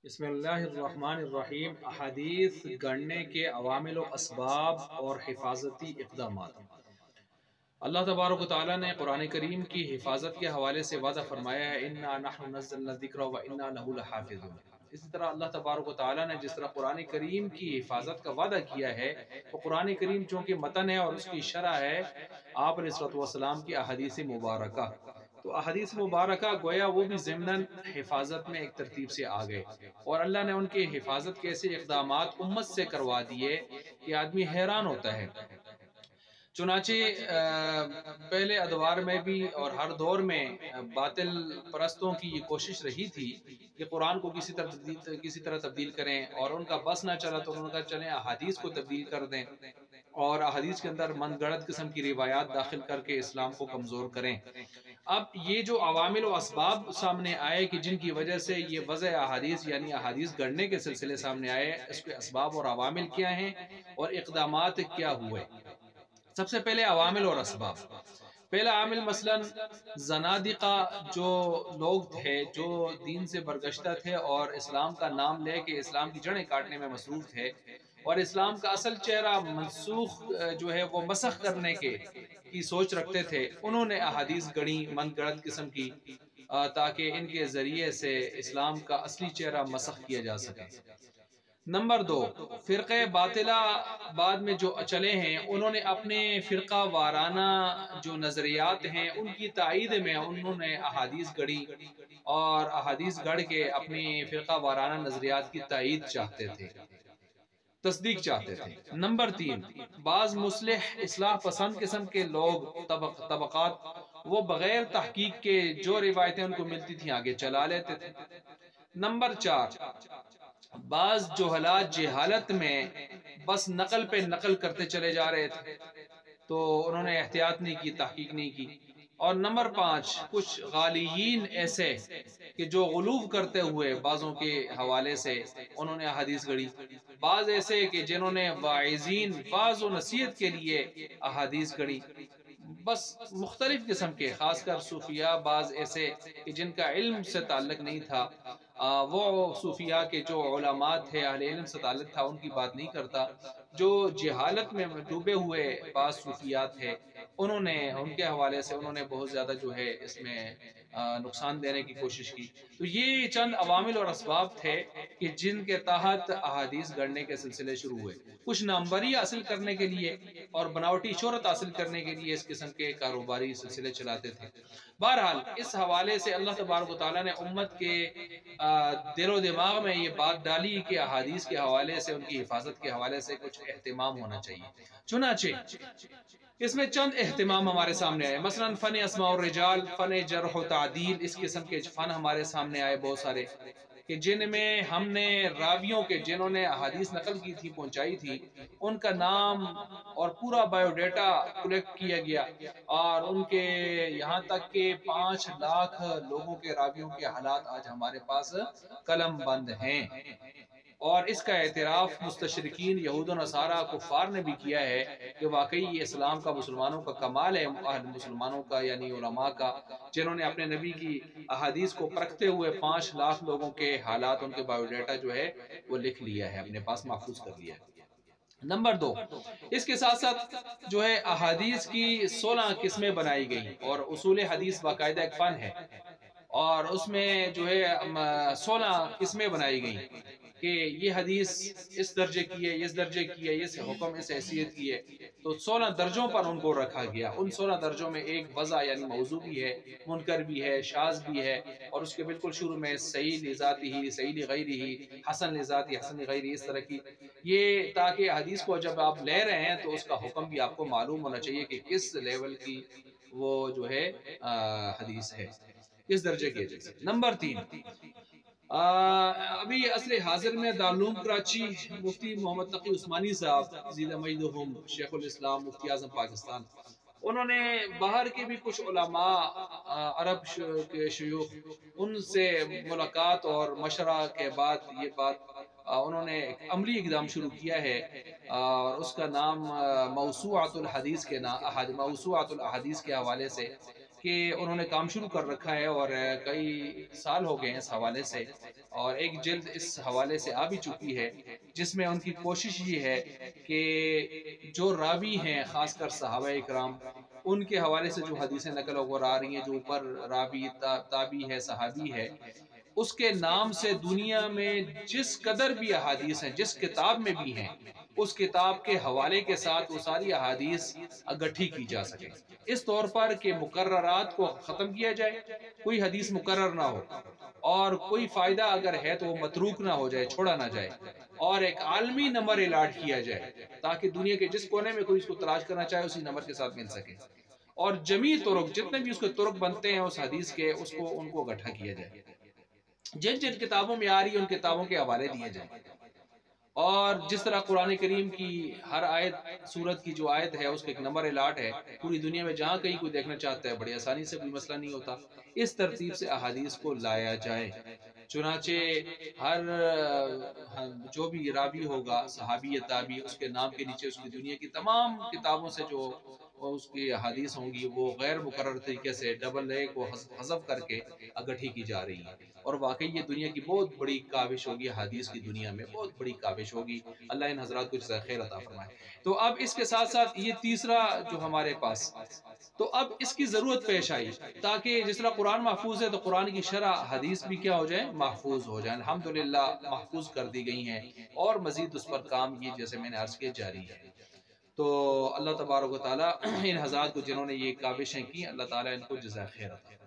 بسم اللہ الرحمن الرحیم۔ احادیث گڑنے کے عوامل و اسباب اور حفاظتی اقدامات۔ اللہ تبارک و تعالیٰ نے قرآن کریم کی حفاظت کے حوالے سے وعدہ فرمایا ہے اِنَّا نَحْنُ نَزَّلْنَا الذِّكْرَ وَإِنَّا لَهُ لَحَافِظُونَ۔ اسی طرح اللہ تبارک و تعالیٰ نے جس طرح قرآن کریم کی حفاظت کا وعدہ کیا ہے، تو قرآن کریم چونکہ متن ہے اور اس کی شرح ہے آپ علیہ السلام کی احادیث مبارکہ، تو احادیث مبارکہ گویا وہ بھی ضمناً حفاظت میں ایک ترتیب سے آ گئے، اور اللہ نے ان کی حفاظت کے ایسے اقدامات امت سے کروا دیے کہ آدمی حیران ہوتا ہے۔ چنانچہ پہلے ادوار میں بھی اور ہر دور میں باطل پرستوں کی یہ کوشش رہی تھی کہ قرآن کو کسی طرح تبدیل کریں، اور ان کا بس نہ چلا تو انہوں نے کہا چلیں احادیث کو تبدیل کر دیں اور احادیث کے اندر من گڑت قسم کی روایات داخل کر کے اسلام کو کمزور کریں۔ اب یہ جو عوامل و اسباب سامنے آئے کہ جن کی وجہ سے یہ وضع احادیث یعنی احادیث گڑنے کے سلسلے سامنے آئے، اس کے اسباب اور عوامل کیا ہیں اور اقدامات کیا ہوئے۔ سب سے پہلے عوامل اور اسباب۔ پہلا عامل مثلا زنادقہ جو لوگ تھے جو دین سے برگشتہ تھے اور اسلام کا نام لے کے اسلام کی جڑیں کاٹنے میں مصروف تھے، اور اسلام کا اصل چہرہ منسوخ جو ہے وہ مسخ کرنے کی سوچ رکھتے تھے، انہوں نے احادیث گڑی من گڑت قسم کی تاکہ ان کے ذریعے سے اسلام کا اصلی چہرہ مسخ کیا جا سکے۔ نمبر دو، فرقہ باطلہ بعد میں جو چلے ہیں، انہوں نے اپنے فرقہ وارانہ جو نظریات ہیں ان کی تائید میں انہوں نے احادیث گڑی اور احادیث گڑھ کے اپنی فرقہ وارانہ نظریات کی تائید چاہتے تھے، تصدیق چاہتے تھے۔ نمبر تین، بعض مصلح اصلاح پسند قسم کے لوگ طبقات وہ بغیر تحقیق کے جو روایتیں ان کو ملتی تھیں آگے چلا لیتے تھے۔ نمبر چار، بعض جہالات جہالت میں بس نقل پہ نقل کرتے چلے جا رہے تھے، تو انہوں نے احتیاط نہیں کی، تحقیق نہیں کی۔ اور نمبر پانچ، کچھ غالیین ایسے کہ جو غلو کرتے ہوئے بعضوں کے حوالے سے انہوں نے احادیث گڑی، بعض ایسے کہ جنہوں نے واعظین واعظ و نصیحت کے لیے احادیث گڑی، بس مختلف قسم کے، خاص کر صوفیاء بعض ایسے کہ جن کا علم سے تعلق نہیں تھا، وہ صوفیاء کے جو علماء تھے اہل علم سے تعلق تھا ان کی بات نہیں کرتا، جو جہالت میں ڈوبے ہوئے بعض صوفیاء تھے انہوں نے ان کے حوالے سے انہوں نے بہت زیادہ جو ہے اس میں نقصان دینے کی کوشش کی۔ تو یہ چند عوامل اور اسباب تھے کہ جن کے تحت احادیث گڑنے کے سلسلے شروع ہوئے۔ کچھ ناموری حاصل کرنے کے لیے اور بناوٹی شہرت حاصل کرنے کے لیے اس قسم کے کاروباری سلسلے چلاتے تھے۔ بہرحال اس حوالے سے اللہ تبارک و تعالیٰ نے امت کے دل و دماغ میں یہ بات ڈالی کہ احادیث کے حوالے سے ان کی حفاظت کے حوالے سے کچھ اہتمام ہونا چاہیے۔ چنانچہ اس میں چند اہتمام ہمارے سامنے آئے، مثلا فن اسماء الرجال، فن جرح و تعدیل، اس قسم کے فن ہمارے سامنے آئے بہت سارے کہ جن میں ہم نے راویوں کے جنہوں نے احادیث نقل کی تھی پہنچائی تھی ان کا نام اور پورا بایو ڈیٹا کلیکٹ کیا گیا، اور ان کے یہاں تک کہ 5 لاکھ لوگوں کے راویوں کے حالات آج ہمارے پاس قلم بند ہیں، اور اس کا اعتراف مستشرقین یہود و نصارہ کفار نے بھی کیا ہے کہ واقعی یہ اسلام کا مسلمانوں کا کمال ہے، مسلمانوں کا یعنی علماء کا، جنہوں نے اپنے نبی کی احادیث کو پرکھتے ہوئے 5 لاکھ لوگوں کے حالات ان کے بایو ڈیٹا جو ہے وہ لکھ لیا ہے، اپنے پاس محفوظ کر لیا ہے۔ نمبر دو، اس کے ساتھ ساتھ جو ہے احادیث کی 16 قسمیں بنائی گئی، اور اصول حدیث باقاعدہ ایک فن ہے، اور اس میں جو ہے 16 قسمیں بنائی گئی کہ یہ حدیث اس درجے کی ہے، اس درجے کی ہے، اس حکم اس حیثیت کی ہے، تو 16 درجوں پر ان کو رکھا گیا۔ ان 16 درجوں میں ایک وضع یعنی موضوع بھی ہے، منکر بھی ہے، شاذ بھی ہے، اور اس کے بالکل شروع میں صحیح لذاتی ہی، صحیح لغیری ہی، حسن لذاتی حسن لغیری، اس طرح کی، یہ تاکہ حدیث کو جب آپ لے رہے ہیں تو اس کا حکم بھی آپ کو معلوم ہونا چاہیے کہ کس لیول کی وہ جو ہے حدیث ہے، کس درجے کی حدیث ہے۔ نمبر 3، ابھی اصل حاضر میں دارالعلوم کراچی مفتی محمد تقی عثمانی صاحب زید مجدہم شیخ الاسلام مفتی اعظم پاکستان، انہوں نے باہر کے بھی کچھ علماء عرب کے شیوخ ان سے ملاقات اور مشورہ کے بعد یہ بات انہوں نے ایک عملی اقدام شروع کیا ہے، اور اس کا نام موسوعۃ الحدیث کے موسوعۃ الاحادیث کے حوالے سے کہ انہوں نے کام شروع کر رکھا ہے اور کئی سال ہو گئے ہیں اس حوالے سے، اور ایک جلد اس حوالے سے آ بھی چکی ہے، جس میں ان کی کوشش یہ ہے کہ جو راوی ہیں خاص کر صحابہ اکرام، ان کے حوالے سے جو حدیثیں نقل وغیر آ رہی ہیں، جو اوپر راوی تابعی ہے، صحابی ہے، اس کے نام سے دنیا میں جس قدر بھی احادیث ہیں، جس کتاب میں بھی ہیں، اس کتاب کے حوالے کے ساتھ وہ ساری احادیث اکٹھی کی جا سکے، اس طور پر کہ مقررات کو ختم کیا جائے، کوئی حدیث مقرر نہ ہو، اور کوئی فائدہ اگر ہے تو وہ متروک نہ ہو جائے، چھوڑا نہ جائے، اور ایک عالمی نمبر الاٹ کیا جائے تاکہ دنیا کے جس کونے میں کوئی اس کو تلاش کرنا چاہے اسی نمبر کے ساتھ مل سکے، اور جمی طرق جتنے بھی اس کے طرق بنتے ہیں اس حدیث کے، اس کو ان کو اکٹھا کیا جائے، جن جن کتابوں میں آ رہی ہے ان کتابوں کے حوالے دیے جائیں، اور جس طرح قرآن کریم کی ہر آیت، سورت کی جو آیت ہے اس کا ایک نمبر الاٹ ہے، پوری دنیا میں جہاں کہیں کوئی دیکھنا چاہتا ہے بڑی آسانی سے، کوئی مسئلہ نہیں ہوتا، اس ترتیب سے احادیث کو لایا جائے، چنانچہ ہر جو بھی راوی ہوگا صحابی یا تابعی، اس کے نام کے نیچے اس کی دنیا کی تمام کتابوں سے جو اس کی احادیث ہوں گی وہ غیر مقرر طریقے سے ڈبل ایک کو حذف کر کے اکٹھی کی جا رہی ہیں، اور واقعی یہ دنیا کی بہت بڑی کاوش ہوگی، حدیث کی دنیا میں بہت بڑی کاوش ہوگی، اللہ ان حضرات کو جزائے خیر عطا فرمائے۔ تو اب اس کے ساتھ ساتھ یہ تیسرا جو ہمارے پاس، تو اب اس کی ضرورت پیش آئی تاکہ جس طرح قرآن محفوظ ہے تو قرآن کی شرح حدیث بھی کیا ہو جائے، محفوظ ہو جائیں، الحمدللہ محفوظ کر دی گئی ہیں، اور مزید اس پر کام یہ جیسے میں نے عرض کیا جاری ہے۔ تو اللہ تبارک و تعالی ان حضرات کو جنہوں نے یہ کاوشیں کی، اللہ تعالیٰ ان کو جزائے خیر عطا فرمائے۔